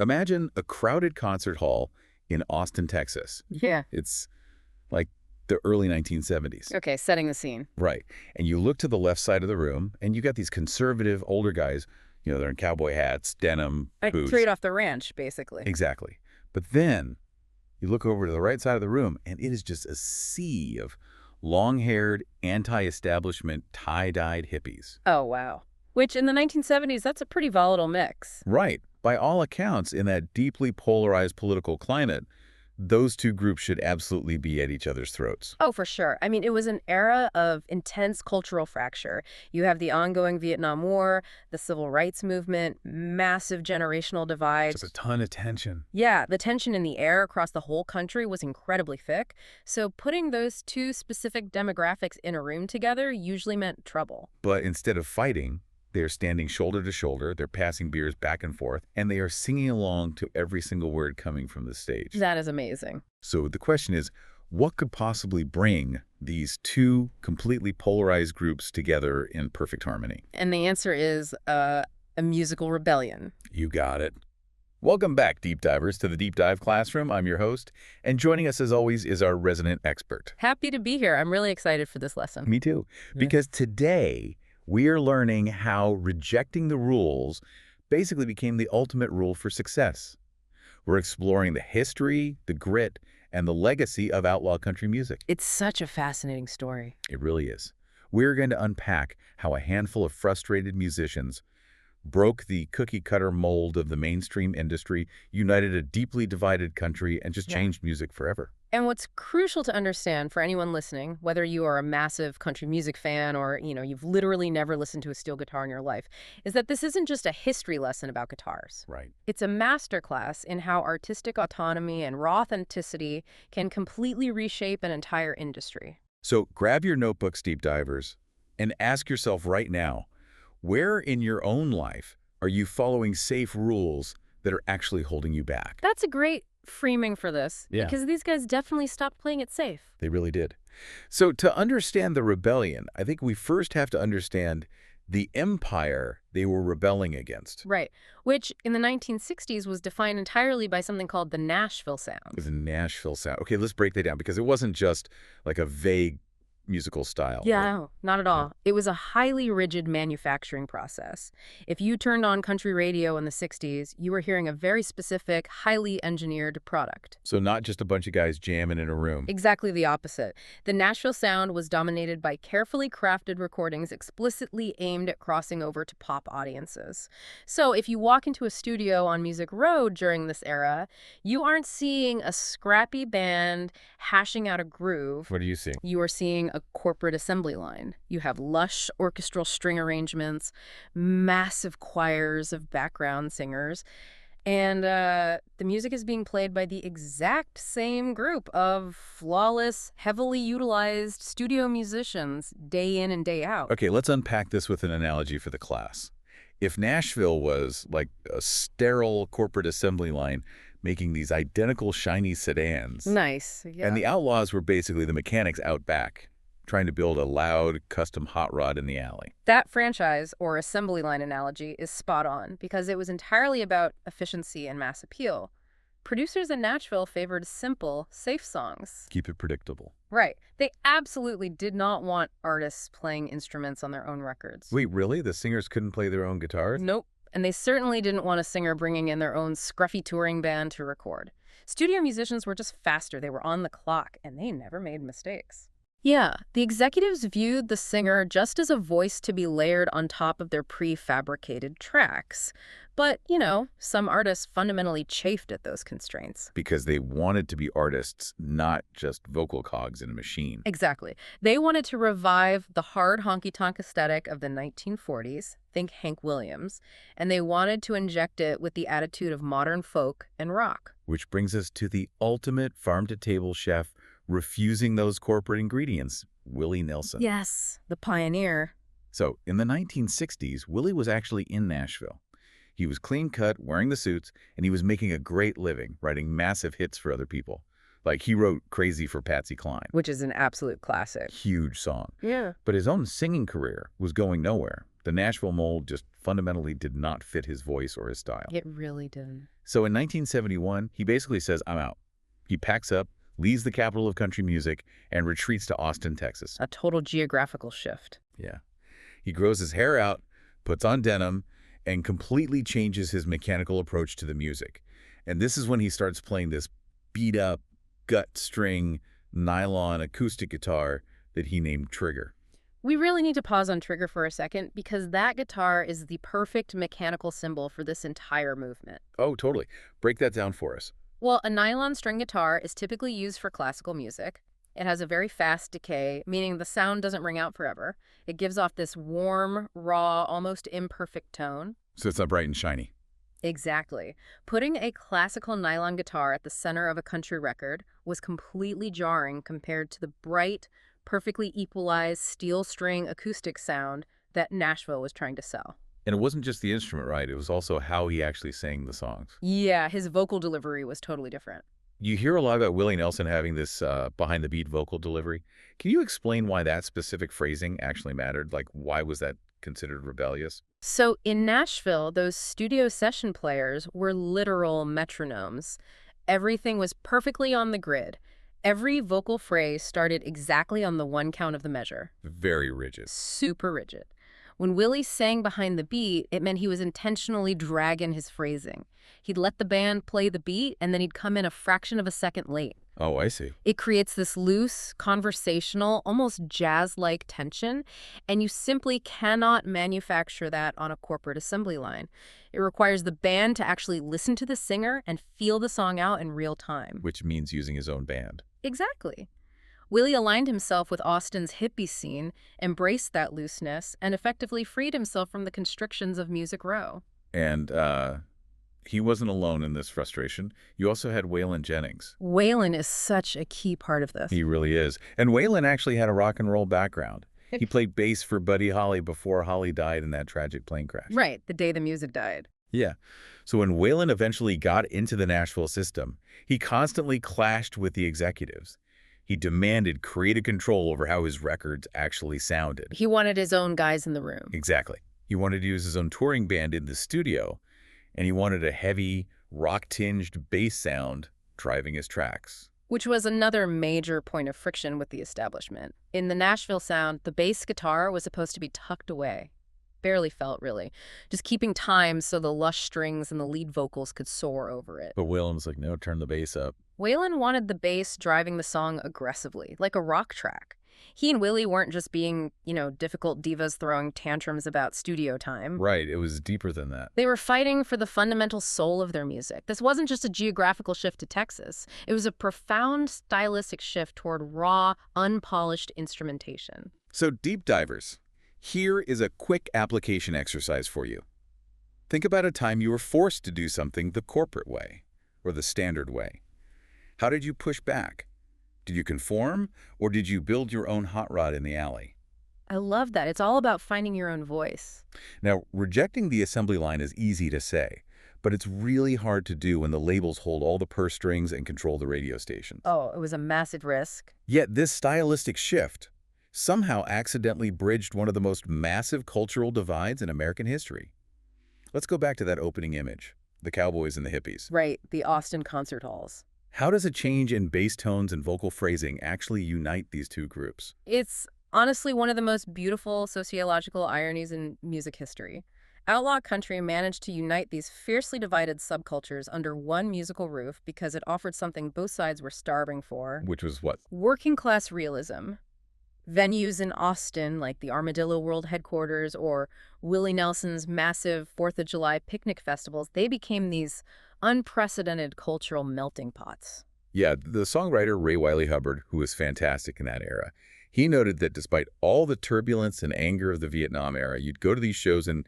Imagine a crowded concert hall in Austin, Texas. Yeah. It's like the early 1970s. Okay, setting the scene. Right. And you look to the left side of the room, and you got these conservative older guys, they're in cowboy hats, denim, boots. Straight off the ranch, basically. Exactly. But then you look over to the right side of the room, and it is just a sea of long-haired, anti-establishment, tie-dyed hippies. Oh, wow. Which, in the 1970s, that's a pretty volatile mix. Right. By all accounts, in that deeply polarized political climate, those two groups should absolutely be at each other's throats. Oh, for sure. I mean, it was an era of intense cultural fracture. You have the ongoing Vietnam War, the civil rights movement, massive generational divides. Just a ton of tension. Yeah, the tension in the air across the whole country was incredibly thick. So putting those two specific demographics in a room together usually meant trouble. But instead of fighting, they're standing shoulder to shoulder, they're passing beers back and forth, and they are singing along to every single word coming from the stage. That is amazing. So the question is, what could possibly bring these two completely polarized groups together in perfect harmony? And the answer is a musical rebellion. You got it. Welcome back, Deep Divers, to the Deep Dive Classroom. I'm your host, and joining us as always is our resident expert. Happy to be here. I'm really excited for this lesson. Me too. Because today we are learning how rejecting the rules basically became the ultimate rule for success. We're exploring the history, the grit, and the legacy of outlaw country music. It's such a fascinating story. It really is. We're going to unpack how a handful of frustrated musicians broke the cookie-cutter mold of the mainstream industry, united a deeply divided country, and just changed music forever. And what's crucial to understand for anyone listening, whether you are a massive country music fan or, you've literally never listened to a steel guitar in your life, is that this isn't just a history lesson about guitars. Right. It's a masterclass in how artistic autonomy and raw authenticity can completely reshape an entire industry. So grab your notebooks, Deep Divers, and ask yourself right now, where in your own life are you following safe rules that are actually holding you back? That's a great framing for this, Yeah. because these guys definitely stopped playing it safe. They really did. So to understand the rebellion, I think we first have to understand the empire they were rebelling against. Right, which in the 1960s was defined entirely by something called the Nashville sound. The Nashville sound. Okay, let's break that down, because it wasn't just like a vague musical style. Yeah, no, not at all. It was a highly rigid manufacturing process. If you turned on country radio in the 60s, you were hearing a very specific, highly engineered product. So not just a bunch of guys jamming in a room. Exactly the opposite. The Nashville sound was dominated by carefully crafted recordings explicitly aimed at crossing over to pop audiences. So if you walk into a studio on Music Road during this era, you aren't seeing a scrappy band hashing out a groove. What are you seeing? You are seeing a corporate assembly line. You have lush orchestral string arrangements, massive choirs of background singers, and the music is being played by the exact same group of flawless, heavily utilized studio musicians day in and day out. Okay, let's unpack this with an analogy for the class. If Nashville was like a sterile corporate assembly line making these identical shiny sedans, Nice, yeah. and the Outlaws were basically the mechanics out back, trying to build a loud, custom hot rod in the alley. That franchise, or assembly line analogy, is spot on because it was entirely about efficiency and mass appeal. Producers in Nashville favored simple, safe songs. Keep it predictable. Right. They absolutely did not want artists playing instruments on their own records. Wait, really? The singers couldn't play their own guitars? Nope. And they certainly didn't want a singer bringing in their own scruffy touring band to record. Studio musicians were just faster. They were on the clock, and they never made mistakes. Yeah, the executives viewed the singer just as a voice to be layered on top of their prefabricated tracks. But, some artists fundamentally chafed at those constraints. Because they wanted to be artists, not just vocal cogs in a machine. Exactly. They wanted to revive the hard honky-tonk aesthetic of the 1940s, think Hank Williams, and they wanted to inject it with the attitude of modern folk and rock. Which brings us to the ultimate farm-to-table chef refusing those corporate ingredients, Willie Nelson. Yes, the pioneer. So, in the 1960s, Willie was actually in Nashville. He was clean-cut, wearing the suits, and he was making a great living, writing massive hits for other people. Like, he wrote Crazy for Patsy Cline. Which is an absolute classic. Huge song. Yeah. But his own singing career was going nowhere. The Nashville mold just fundamentally did not fit his voice or his style. It really didn't. So in 1971, he basically says, I'm out. He packs up, leaves the capital of country music, and retreats to Austin, Texas. A total geographical shift. Yeah. He grows his hair out, puts on denim, and completely changes his mechanical approach to the music. And this is when he starts playing this beat-up, gut-string, nylon acoustic guitar that he named Trigger. We really need to pause on Trigger for a second because that guitar is the perfect mechanical symbol for this entire movement. Oh, totally. Break that down for us. Well, a nylon string guitar is typically used for classical music. It has a very fast decay, meaning the sound doesn't ring out forever. It gives off this warm, raw, almost imperfect tone. So it's not bright and shiny. Exactly. Putting a classical nylon guitar at the center of a country record was completely jarring compared to the bright, perfectly equalized steel string acoustic sound that Nashville was trying to sell. And it wasn't just the instrument, right? It was also how he actually sang the songs. Yeah, his vocal delivery was totally different. You hear a lot about Willie Nelson having this behind-the-beat vocal delivery. Can you explain why that specific phrasing actually mattered? Like, why was that considered rebellious? So in Nashville, those studio session players were literal metronomes. Everything was perfectly on the grid. Every vocal phrase started exactly on the one count of the measure. Very rigid. Super rigid. When Willie sang behind the beat, it meant he was intentionally dragging his phrasing. He'd let the band play the beat, and then he'd come in a fraction of a second late. Oh, I see. It creates this loose, conversational, almost jazz-like tension, and you simply cannot manufacture that on a corporate assembly line. It requires the band to actually listen to the singer and feel the song out in real time. Which means using his own band. Exactly. Willie aligned himself with Austin's hippie scene, embraced that looseness, and effectively freed himself from the constrictions of Music Row. And he wasn't alone in this frustration. You also had Waylon Jennings. Waylon is such a key part of this. He really is. And Waylon actually had a rock and roll background. He played bass for Buddy Holly before Holly died in that tragic plane crash. Right, the day the music died. Yeah. So when Waylon eventually got into the Nashville system, he constantly clashed with the executives. He demanded creative control over how his records actually sounded. He wanted his own guys in the room. Exactly. He wanted to use his own touring band in the studio, and he wanted a heavy, rock-tinged bass sound driving his tracks. Which was another major point of friction with the establishment. In the Nashville sound, the bass guitar was supposed to be tucked away. Barely felt, really. Just keeping time so the lush strings and the lead vocals could soar over it. But Waylon was like, no, turn the bass up. Waylon wanted the bass driving the song aggressively, like a rock track. He and Willie weren't just being, difficult divas throwing tantrums about studio time. Right, it was deeper than that. They were fighting for the fundamental soul of their music. This wasn't just a geographical shift to Texas. It was a profound stylistic shift toward raw, unpolished instrumentation. So, deep divers, here is a quick application exercise for you. Think about a time you were forced to do something the corporate way, or the standard way. How did you push back? Did you conform, or did you build your own hot rod in the alley? I love that. It's all about finding your own voice. Now, rejecting the assembly line is easy to say, but it's really hard to do when the labels hold all the purse strings and control the radio stations. Oh, it was a massive risk. Yet this stylistic shift somehow accidentally bridged one of the most massive cultural divides in American history. Let's go back to that opening image, the Cowboys and the Hippies. Right, the Austin concert halls. How does a change in bass tones and vocal phrasing actually unite these two groups? It's honestly one of the most beautiful sociological ironies in music history. Outlaw Country managed to unite these fiercely divided subcultures under one musical roof because it offered something both sides were starving for. Which was what? Working-class realism. Venues in Austin, like the Armadillo World Headquarters or Willie Nelson's massive 4th of July picnic festivals, they became these unprecedented cultural melting pots. Yeah, the songwriter Ray Wylie Hubbard, who was fantastic in that era, he noted that despite all the turbulence and anger of the Vietnam era, you'd go to these shows and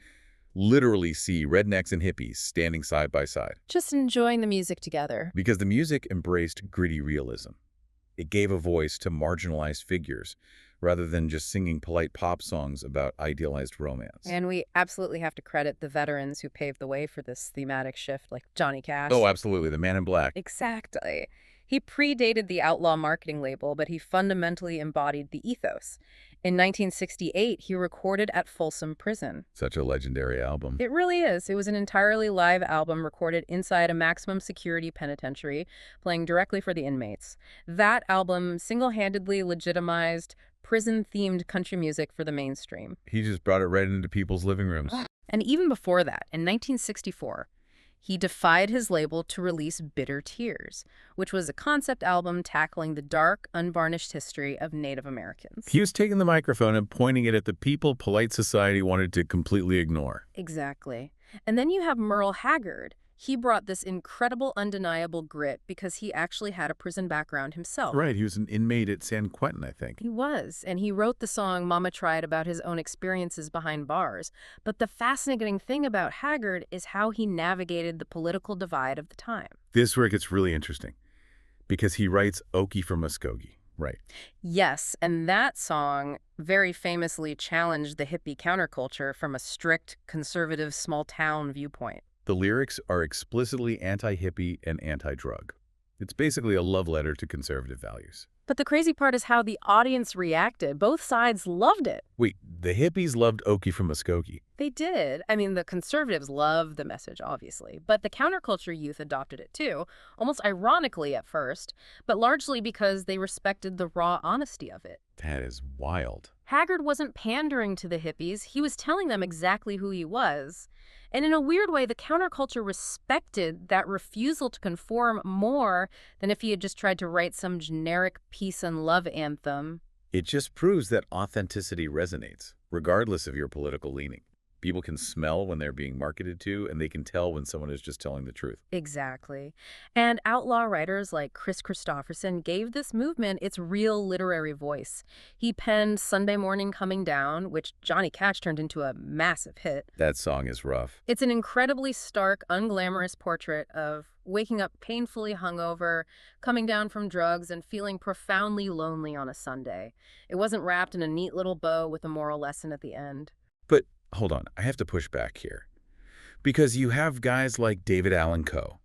literally see rednecks and hippies standing side by side. Just enjoying the music together. Because the music embraced gritty realism. It gave a voice to marginalized figures, rather than just singing polite pop songs about idealized romance. And we absolutely have to credit the veterans who paved the way for this thematic shift, like Johnny Cash. Oh, absolutely. The Man in Black. Exactly. He predated the Outlaw marketing label, but he fundamentally embodied the ethos. In 1968, he recorded at Folsom Prison. Such a legendary album. It really is. It was an entirely live album recorded inside a maximum security penitentiary, playing directly for the inmates. That album single-handedly legitimized prison-themed country music for the mainstream. He just brought it right into people's living rooms. And even before that, in 1964, he defied his label to release Bitter Tears, which was a concept album tackling the dark, unvarnished history of Native Americans. He was taking the microphone and pointing it at the people polite society wanted to completely ignore. Exactly. And then you have Merle Haggard. He brought this incredible, undeniable grit because he actually had a prison background himself. Right, he was an inmate at San Quentin, I think. He was, and he wrote the song Mama Tried about his own experiences behind bars. But the fascinating thing about Haggard is how he navigated the political divide of the time. This is where it gets really interesting, because he writes Okie from Muskogee, right? Yes, and that song very famously challenged the hippie counterculture from a strict, conservative, small-town viewpoint. The lyrics are explicitly anti-hippie and anti-drug. It's basically a love letter to conservative values. But the crazy part is how the audience reacted. Both sides loved it. Wait, the hippies loved Okie from Muskogee. They did. I mean, the conservatives loved the message, obviously. But the counterculture youth adopted it too, almost ironically at first, but largely because they respected the raw honesty of it. That is wild. Haggard wasn't pandering to the hippies. He was telling them exactly who he was. And in a weird way, the counterculture respected that refusal to conform more than if he had just tried to write some generic peace and love anthem. It just proves that authenticity resonates, regardless of your political leaning. People can smell when they're being marketed to, and they can tell when someone is just telling the truth. Exactly. And outlaw writers like Chris Christopherson gave this movement its real literary voice. He penned Sunday Morning Coming Down, which Johnny Cash turned into a massive hit. That song is rough. It's an incredibly stark, unglamorous portrait of waking up painfully hungover, coming down from drugs, and feeling profoundly lonely on a Sunday. It wasn't wrapped in a neat little bow with a moral lesson at the end. But hold on, I have to push back here. Because you have guys like David Allan Coe,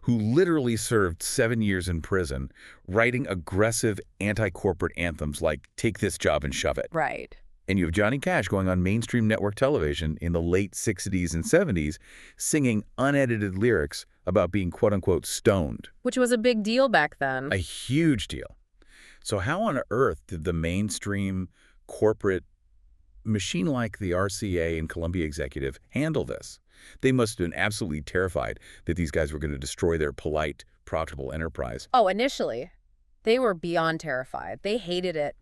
who literally served 7 years in prison, writing aggressive anti-corporate anthems like Take This Job and Shove It. Right. And you have Johnny Cash going on mainstream network television in the late 60s and 70s, singing unedited lyrics about being quote-unquote stoned. Which was a big deal back then. A huge deal. So how on earth did the mainstream corporate machine like the RCA and Columbia executive handle this? They must have been absolutely terrified that these guys were going to destroy their polite, profitable enterprise. Oh, initially, they were beyond terrified. They hated it.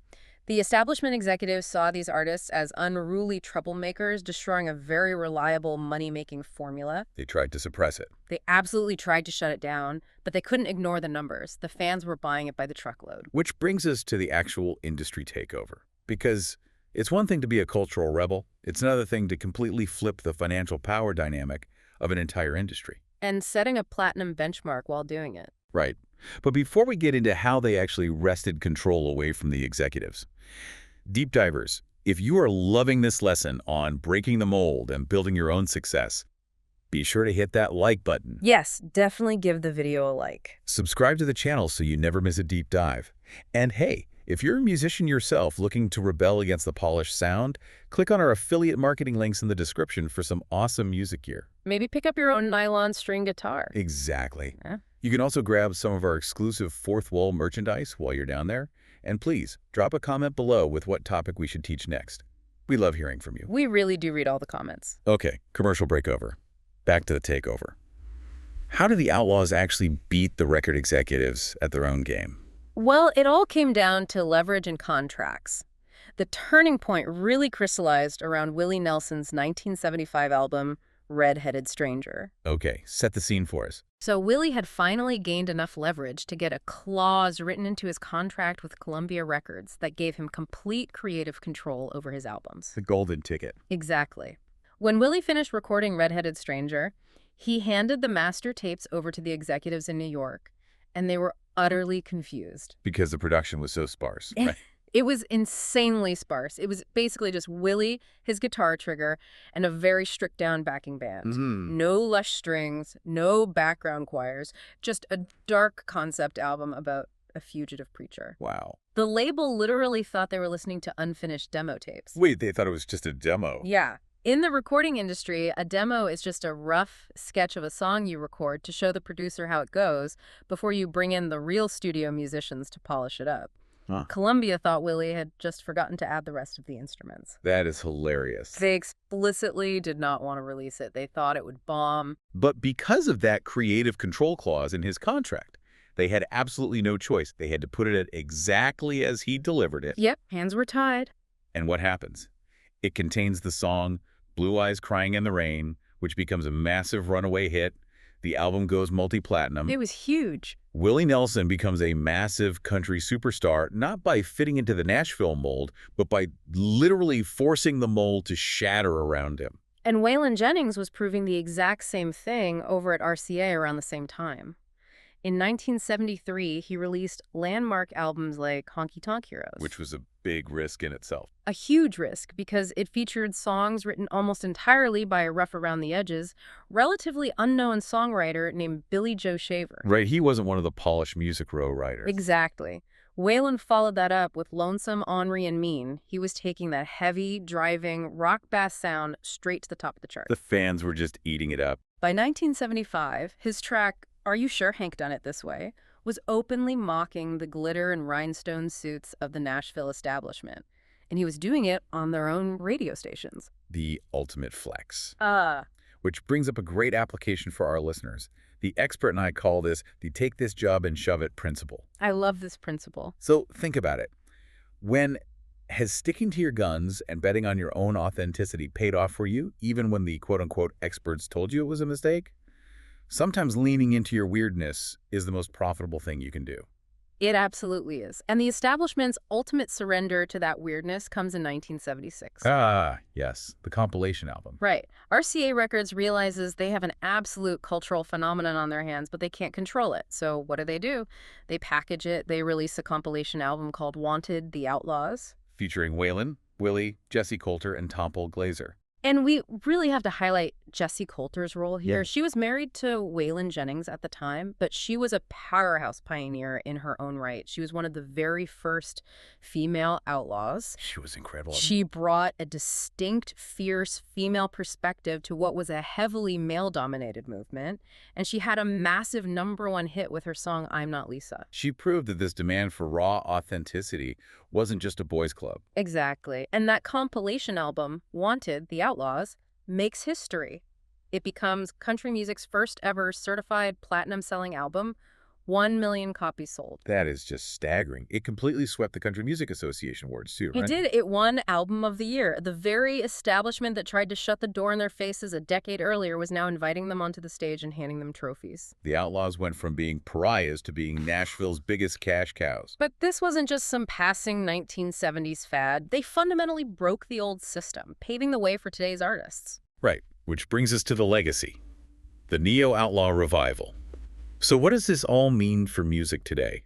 The establishment executives saw these artists as unruly troublemakers, destroying a very reliable money-making formula. They tried to suppress it. They absolutely tried to shut it down, but they couldn't ignore the numbers. The fans were buying it by the truckload. Which brings us to the actual industry takeover. Because it's one thing to be a cultural rebel. It's another thing to completely flip the financial power dynamic of an entire industry. And setting a platinum benchmark while doing it. Right. But before we get into how they actually wrested control away from the executives, deep divers, if you are loving this lesson on breaking the mold and building your own success, be sure to hit that like button. Yes, definitely give the video a like. Subscribe to the channel so you never miss a deep dive. And hey, if you're a musician yourself looking to rebel against the polished sound, click on our affiliate marketing links in the description for some awesome music gear. Maybe pick up your own nylon string guitar. Exactly. Yeah. You can also grab some of our exclusive Fourth Wall merchandise while you're down there. And please, drop a comment below with what topic we should teach next. We love hearing from you. We really do read all the comments. Okay, commercial break over. Back to the takeover. How do the Outlaws actually beat the record executives at their own game? Well, it all came down to leverage and contracts. The turning point really crystallized around Willie Nelson's 1975 album, Red-Headed Stranger. Okay, set the scene for us. So Willie had finally gained enough leverage to get a clause written into his contract with Columbia Records that gave him complete creative control over his albums. The golden ticket. Exactly. When Willie finished recording Red-Headed Stranger, he handed the master tapes over to the executives in New York, and they were utterly confused. Because the production was so sparse, right? It was insanely sparse. It was basically just Willie, his guitar trigger, and a very stripped down backing band. No lush strings, no background choirs, just a dark concept album about a fugitive preacher. Wow. The label literally thought they were listening to unfinished demo tapes. Wait, they thought it was just a demo? Yeah. In the recording industry, a demo is just a rough sketch of a song you record to show the producer how it goes before you bring in the real studio musicians to polish it up. Huh. Columbia thought Willie had just forgotten to add the rest of the instruments. That is hilarious. They explicitly did not want to release it. They thought it would bomb. But because of that creative control clause in his contract, they had absolutely no choice. They had to put it exactly as he delivered it. Yep, hands were tied. And what happens? It contains the song Blue Eyes Crying in the Rain, which becomes a massive runaway hit. The album goes multi-platinum. It was huge. Willie Nelson becomes a massive country superstar, not by fitting into the Nashville mold, but by literally forcing the mold to shatter around him. And Waylon Jennings was proving the exact same thing over at RCA around the same time. In 1973, he released landmark albums like Honky Tonk Heroes. Which was a big risk in itself. A huge risk because it featured songs written almost entirely by a rough-around-the-edges, relatively unknown songwriter named Billy Joe Shaver. Right, he wasn't one of the polished Music Row writers. Exactly. Waylon followed that up with Lonesome, Ornery, and Mean. He was taking that heavy, driving, rock bass sound straight to the top of the chart. The fans were just eating it up. By 1975, his track, Are You Sure Hank Done It This Way, was openly mocking the glitter and rhinestone suits of the Nashville establishment. And he was doing it on their own radio stations. The ultimate flex. Ah. Which brings up a great application for our listeners. The expert and I call this the take this job and shove it principle. I love this principle. So think about it. When has sticking to your guns and betting on your own authenticity paid off for you, even when the quote-unquote experts told you it was a mistake? Sometimes leaning into your weirdness is the most profitable thing you can do. It absolutely is. And the establishment's ultimate surrender to that weirdness comes in 1976. Ah, yes, the compilation album. Right. RCA Records realizes they have an absolute cultural phenomenon on their hands, but they can't control it. So what do? They package it. They release a compilation album called Wanted, The Outlaws. Featuring Waylon, Willie, Jesse Coulter, and Tompel Glazer. And we really have to highlight Jessie Coulter's role here. Yeah. She was married to Waylon Jennings at the time, but she was a powerhouse pioneer in her own right. She was one of the very first female outlaws. She was incredible. She brought a distinct, fierce female perspective to what was a heavily male-dominated movement, and she had a massive #1 hit with her song, I'm Not Lisa. She proved that this demand for raw authenticity wasn't just a boys' club. Exactly. And that compilation album, Wanted, The Outlaws, makes history. It becomes country music's first ever certified platinum-selling album, 1 million copies sold. That is just staggering. It completely swept the Country Music Association awards, too, right? It did. It won Album of the Year. The very establishment that tried to shut the door in their faces a decade earlier was now inviting them onto the stage and handing them trophies. The Outlaws went from being pariahs to being Nashville's biggest cash cows. But this wasn't just some passing 1970s fad. They fundamentally broke the old system, paving the way for today's artists. Right, which brings us to the legacy, the neo-outlaw revival. So what does this all mean for music today?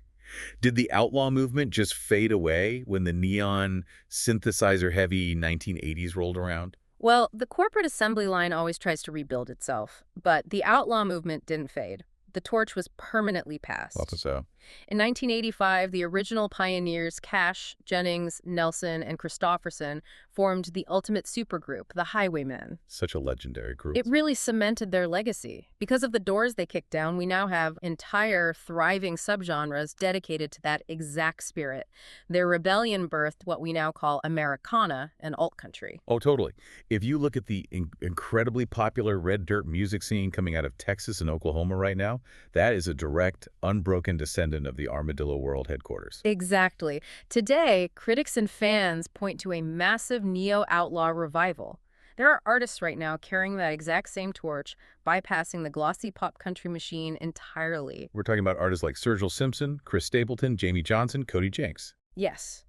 Did the outlaw movement just fade away when the neon, synthesizer-heavy 1980s rolled around? Well, the corporate assembly line always tries to rebuild itself, but the outlaw movement didn't fade. The torch was permanently passed. Thought so. In 1985, the original pioneers Cash, Jennings, Nelson, and Christofferson formed the ultimate supergroup, the Highwaymen. Such a legendary group. It really cemented their legacy. Because of the doors they kicked down, we now have entire thriving subgenres dedicated to that exact spirit. Their rebellion birthed what we now call Americana and alt country. Oh, totally. If you look at the incredibly popular red dirt music scene coming out of Texas and Oklahoma right now, that is a direct, unbroken descendant of the Armadillo World headquarters. Exactly. Today, critics and fans point to a massive neo-outlaw revival. There are artists right now carrying that exact same torch, bypassing the glossy pop country machine entirely. We're talking about artists like Sergil Simpson, Chris Stapleton, Jamie Johnson, Cody Jinks. Yes.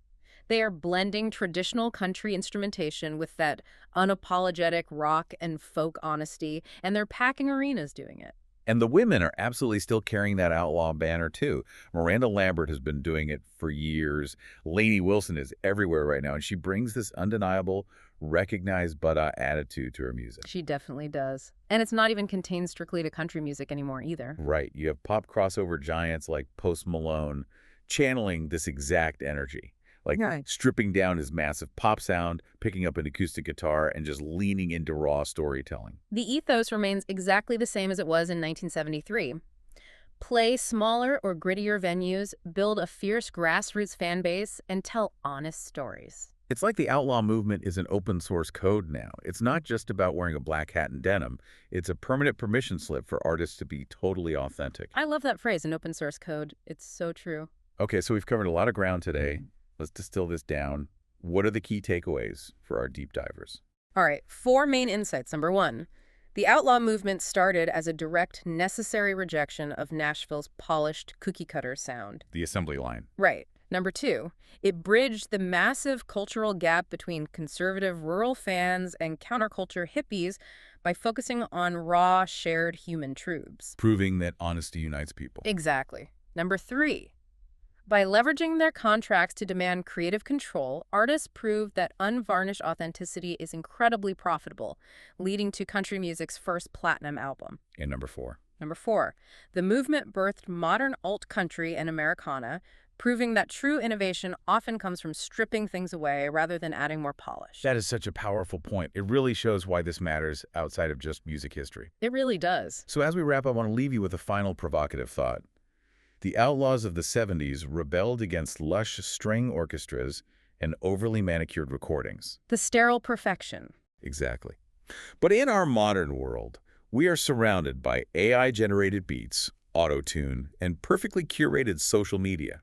They are blending traditional country instrumentation with that unapologetic rock and folk honesty, and they're packing arenas doing it. And the women are absolutely still carrying that outlaw banner, too. Miranda Lambert has been doing it for years. Lainey Wilson is everywhere right now, and she brings this undeniable, recognized but attitude to her music. She definitely does. And it's not even contained strictly to country music anymore either. Right. You have pop crossover giants like Post Malone channeling this exact energy. Like Right. stripping down his massive pop sound, picking up an acoustic guitar, and just leaning into raw storytelling. The ethos remains exactly the same as it was in 1973. Play smaller or grittier venues, build a fierce grassroots fan base, and tell honest stories. It's like the outlaw movement is an open source code now. It's not just about wearing a black hat and denim. It's a permanent permission slip for artists to be totally authentic. I love that phrase, an open source code. It's so true. Okay, so we've covered a lot of ground today. Let's distill this down. What are the key takeaways for our deep divers? All right, 4 main insights. Number 1, the outlaw movement started as a direct, necessary rejection of Nashville's polished cookie-cutter sound. The assembly line. Right. Number 2, it bridged the massive cultural gap between conservative rural fans and counterculture hippies by focusing on raw, shared human truths. Proving that honesty unites people. Exactly. Number 3, by leveraging their contracts to demand creative control, artists proved that unvarnished authenticity is incredibly profitable, leading to country music's first platinum album. And number 4. Number 4, the movement birthed modern alt country and Americana, proving that true innovation often comes from stripping things away rather than adding more polish. That is such a powerful point. It really shows why this matters outside of just music history. It really does. So as we wrap up, I want to leave you with a final provocative thought. The outlaws of the 70s rebelled against lush string orchestras and overly manicured recordings. The sterile perfection. Exactly. But in our modern world, we are surrounded by AI-generated beats, auto-tune, and perfectly curated social media.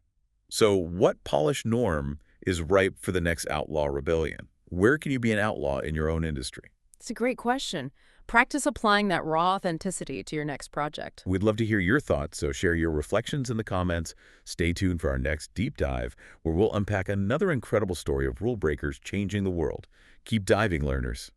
So what polished norm is ripe for the next outlaw rebellion? Where can you be an outlaw in your own industry? It's a great question. Practice applying that raw authenticity to your next project. We'd love to hear your thoughts, so share your reflections in the comments. Stay tuned for our next deep dive, where we'll unpack another incredible story of rule breakers changing the world. Keep diving, learners.